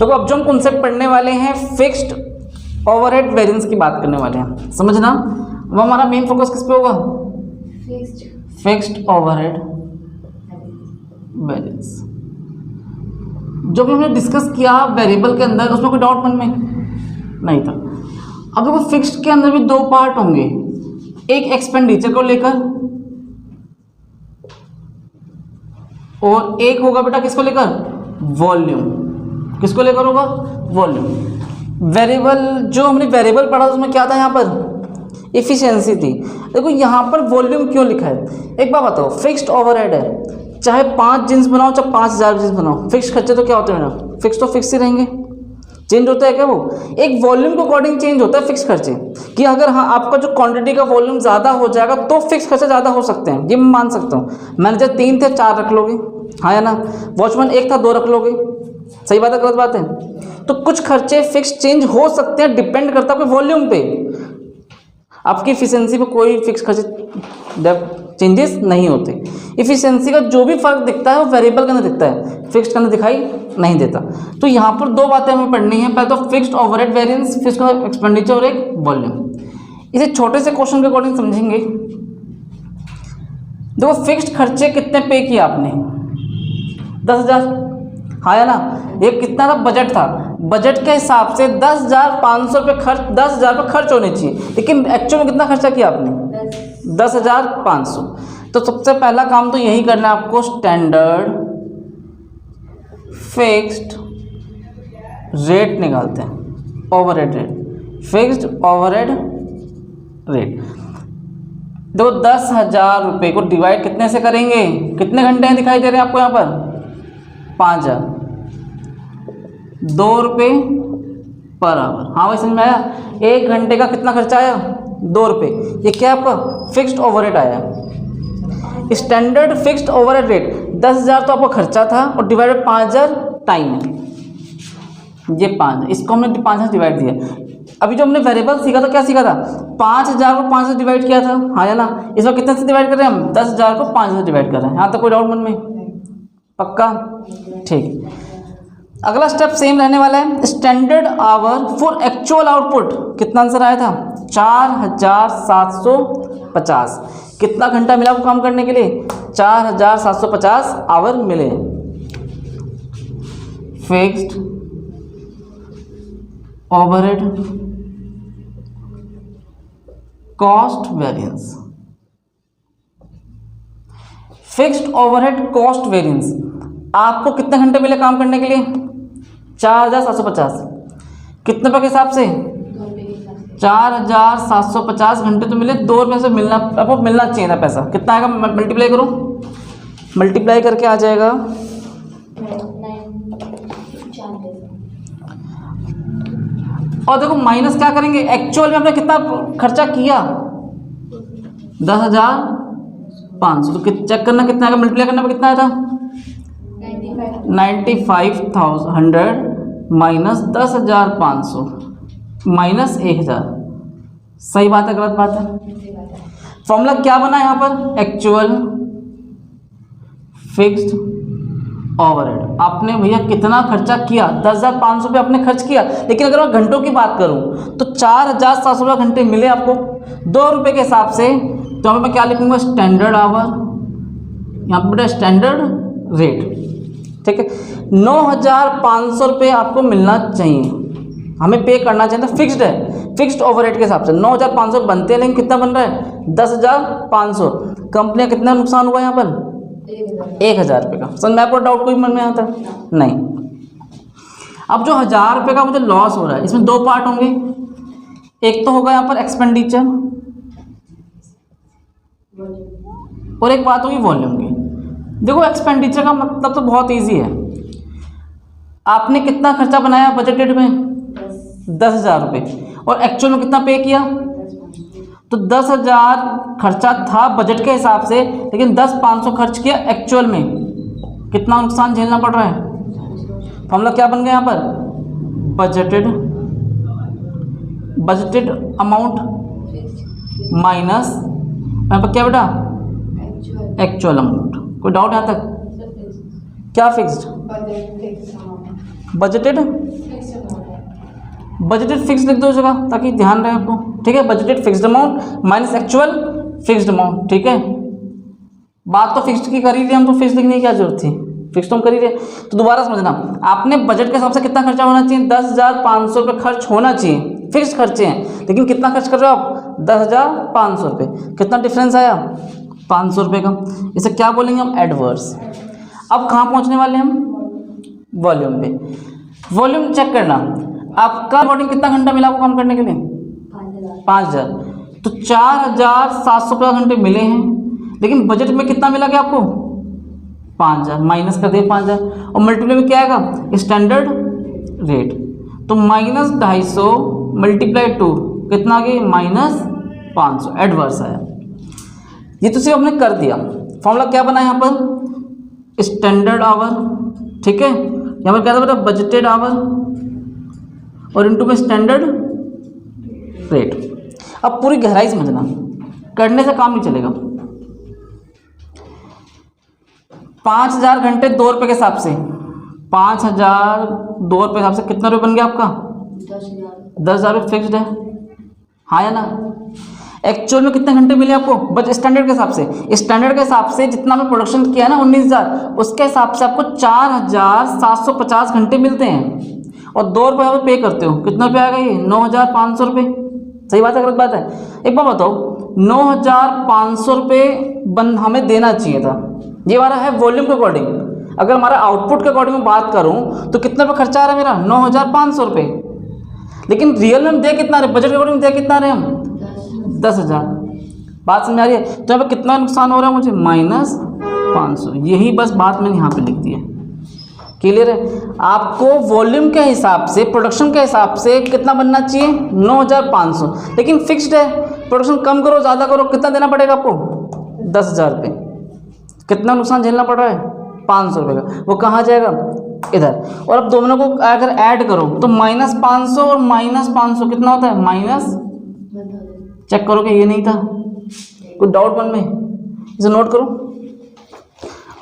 देखो अब जो हम कॉन्सेप्ट पढ़ने वाले हैं फिक्स्ड ओवरहेड वेरिएंस की बात करने वाले हैं, समझना। वो हमारा मेन फोकस किस पे होगा? Fixed overhead variance. जो भी हमने डिस्कस किया वेरिएबल के अंदर, उसमें कोई डाउट मन में नहीं था। अब देखो फिक्स्ड के अंदर भी दो पार्ट होंगे, एक एक्सपेंडिचर को लेकर और एक होगा बेटा किसको लेकर? वॉल्यूम। किसको लेकर होगा? वॉल्यूम। वेरिएबल, जो हमने वेरिएबल पढ़ा उसमें क्या था? यहाँ पर इफिशियंसी थी। देखो यहाँ पर वॉल्यूम क्यों लिखा है? एक बात बताओ, फिक्स्ड ओवरहेड है, चाहे 5 जींस बनाओ चाहे 5000 जींस बनाओ, फिक्स खर्चे तो क्या होते हैं ना? फिक्स तो फिक्स ही रहेंगे, चेंज होता है क्या? वो एक वॉल्यूम के अकॉर्डिंग चेंज होता है फिक्स खर्चे, कि अगर हाँ आपका जो क्वांटिटी का वॉल्यूम ज़्यादा हो जाएगा तो फिक्स खर्चे ज़्यादा हो सकते हैं, ये मैं मान सकता हूँ। मैनेजर 3 थे 4 रख लोगे, हाँ या ना? वॉचमैन 1 था 2 रख लोगे, सही बात है गलत बात है? तो कुछ खर्चे फिक्स चेंज हो सकते हैं, डिपेंड करता है आपके वॉल्यूम पे। आपकी इफिशियंसी पे कोई फिक्स खर्चे चेंजेस नहीं होते। इफिशियंसी का जो भी फर्क दिखता है वो वेरिएबल के अंदर दिखता है, फिक्स्ड के अंदर दिखाई नहीं देता। तो यहाँ पर दो बातें हमें पढ़नी है, पहले तो फिक्स्ड ओवरहेड वेरिएंस, फिर उसका एक्सपेंडिचर और एक वॉल्यूम। इसे छोटे से क्वेश्चन के अकॉर्डिंग समझेंगे। देखो फिक्स्ड खर्चे कितने पे किए आपने? 10,000, हाँ या ना? ये कितना था? बजट था। बजट के हिसाब से 10,500 रुपये खर्च, 10,000 रुपये खर्च होने चाहिए, लेकिन एक्चुअल में कितना खर्चा किया आपने? 10,500। तो सबसे पहला काम तो यही करना है आपको, स्टैंडर्ड फिक्स्ड रेट निकालते हैं, overhead rate, fixed overhead rate. देखो 10,000 रुपये को डिवाइड कितने से करेंगे? कितने घंटे हैं दिखाई दे रहे हैं आपको यहाँ पर? 5,000, 2 रुपये पर आवर। हाँ भाई समझ में आया? 1 घंटे का कितना खर्चा आया? 2 रुपये। ये क्या आपका फिक्स्ड ओवरहेड आया। स्टैंडर्ड फिक्स्ड ओवरहेड रेट 10,000 तो आपका खर्चा था और डिवाइडेड 5,000 टाइम है, ये 5, इसको हमने 5,000 डिवाइड दिया। अभी जो हमने वेरिएबल सीखा था, क्या सीखा था? 5,000 को 5 से डिवाइड किया था, हाँ या ना? इस बार कितने से डिवाइड कर रहे हैं हम? 10,000 को 5 से डिवाइड कर रहे हैं। यहाँ तक कोई डाउट मन में? पक्का? ठीक। अगला स्टेप सेम रहने वाला है, standard hour for actual output. कितना आंसर आया था? 4,750। कितना घंटा मिला आपको काम करने के लिए? 4,750 आवर मिले। Fixed overhead cost variance. Fixed overhead cost variance आपको कितने घंटे मिले काम करने के लिए? 4,750। कितने रुपये के हिसाब से? 4,750 घंटे तो मिले, 2 रुपये से मिलना आपको मिलना चाहिए था पैसा। कितना आएगा? मल्टीप्लाई करो, मल्टीप्लाई करके आ जाएगा 9। और देखो माइनस क्या करेंगे? एक्चुअल में हमने कितना खर्चा किया? 10,500। तो चेक करना कितना आएगा, मल्टीप्लाई करने पर कितना आया था? 95,100 माइनस 10,500 माइनस 1,000। सही बात है गलत बात है? फॉर्मूला क्या बना यहाँ पर? Actual fixed overhead. आपने भैया कितना खर्चा किया? 10,500 रुपये आपने खर्च किया, लेकिन अगर मैं घंटों की बात करूँ तो 4,700 घंटे मिले आपको 2 रुपये के हिसाब से। तो यहाँ मैं क्या लिखूंगा? स्टैंडर्ड आवर, यहाँ पर स्टैंडर्ड रेट, ठीक है। 9,500 रुपये आपको मिलना चाहिए, हमें पे करना चाहिए था। फिक्स्ड है, फिक्स्ड ओवरहेड के हिसाब से 9,500 बनते हैं, लेकिन कितना बन रहा है? 10,500। कंपनी का कितना नुकसान हुआ यहाँ पर? 1,000 रुपये का। समझ में आपको डाउट कोई मन में आता है? नहीं। अब जो 1,000 रुपये का मुझे लॉस हो रहा है, इसमें 2 पार्ट होंगे। एक तो होगा यहाँ पर एक्सपेंडिचर और एक बात होगी वॉल्यूम की। देखो एक्सपेंडिचर का मतलब तो बहुत इजी है। आपने कितना खर्चा बनाया बजटेड में? 10,000 रुपये। और एक्चुअल में कितना पे किया? तो 10,000 खर्चा था बजट के हिसाब से, लेकिन 10,500 खर्च किया एक्चुअल में। कितना नुकसान झेलना पड़ रहा है? फॉर्मूला क्या बन गया यहाँ पर? बजटेड अमाउंट माइनस यहाँ पर क्या बेटा? Actual amount. कोई डाउट यहाँ तक? क्या फिक्स्ड? बजटेड फिक्स लिख दो उस जगह ताकि ध्यान रहे आपको, ठीक है। Budgeted fixed amount minus actual fixed amount, ठीक है। बात तो फिक्स्ड की कर ही रहे हम, तो फिक्स लिखने की क्या जरूरत थी, फिक्स तो हम कर ही रहे। तो दोबारा समझना, आपने बजट के हिसाब से कितना खर्चा होना चाहिए, 10,500 रुपये खर्च होना चाहिए, फिक्स खर्चे हैं, लेकिन कितना खर्च कर रहे हो आप, 10,500 रुपये। कितना डिफरेंस आया, 500 रुपये का। इसे क्या बोलेंगे हम, एडवर्स। अब कहाँ पहुँचने वाले हम, वॉल्यूम पे। वॉल्यूम चेक करना, आपका अकॉर्डिंग कितना घंटा मिला आपको काम करने के लिए, 5,000। तो 4,750 घंटे मिले हैं, लेकिन बजट में कितना मिला क्या आपको, 5,000। माइनस कर दिए 5,000, और मल्टीप्लाई में क्या आएगा, स्टैंडर्ड रेट। तो -250 मल्टीप्लाई 2 कितना आ गया, -500, एडवर्स आया। ये तो सिर्फ हमने कर दिया। फॉर्मूला क्या बना यहाँ पर, स्टैंडर्ड आवर, ठीक है। यहाँ पर क्या था बेटा, बजटेड आवर और इनटू में स्टैंडर्ड रेट। अब पूरी गहराई समझना, करने से काम नहीं चलेगा। 5,000 घंटे 2 रुपये के हिसाब से, 5,000 2 रुपये के हिसाब से कितना रुपये बन गया आपका, 10,000 रुपये फिक्स्ड है, हाँ या ना। एक्चुअल में कितने घंटे मिले आपको, बट स्टैंडर्ड के हिसाब से, स्टैंडर्ड के हिसाब से जितना हमने प्रोडक्शन किया है ना 19,000, उसके हिसाब से आपको 4,750 घंटे मिलते हैं। और 2 रुपये आप पे करते हो, कितना रुपये आएगा ये, 9,500 रुपये। सही बात है, गलत बात है, एक बात बताओ, 9,500 रुपये हमें देना चाहिए था। ये हमारा है वॉल्यूम के अकॉर्डिंग। अगर हमारा आउटपुट के अकॉर्डिंग में बात करूं तो कितना रुपये खर्चा आ रहा है मेरा, 9,500 रुपये। लेकिन रियल में दे कितना रहे, बजट के अकॉर्डिंग दे कितना रहे हम, 10,000। बात समझ आ रही है। तो यहाँ पे कितना नुकसान हो रहा है मुझे, -500। यही बस बात मैंने यहाँ पे लिख दी है, क्लियर है। आपको वॉल्यूम के हिसाब से, प्रोडक्शन के हिसाब से कितना बनना चाहिए, 9,500, लेकिन फिक्स्ड है। प्रोडक्शन कम करो ज़्यादा करो, कितना देना पड़ेगा आपको, 10,000 रुपये। कितना नुकसान झेलना पड़ रहा है, 500 रुपये का। वो कहाँ जाएगा, इधर। और अब दोनों को अगर ऐड करो तो -500 और -500 कितना होता है, माइनस, चेक करो कि ये नहीं था, कोई डाउट मन में, इसे नोट करो।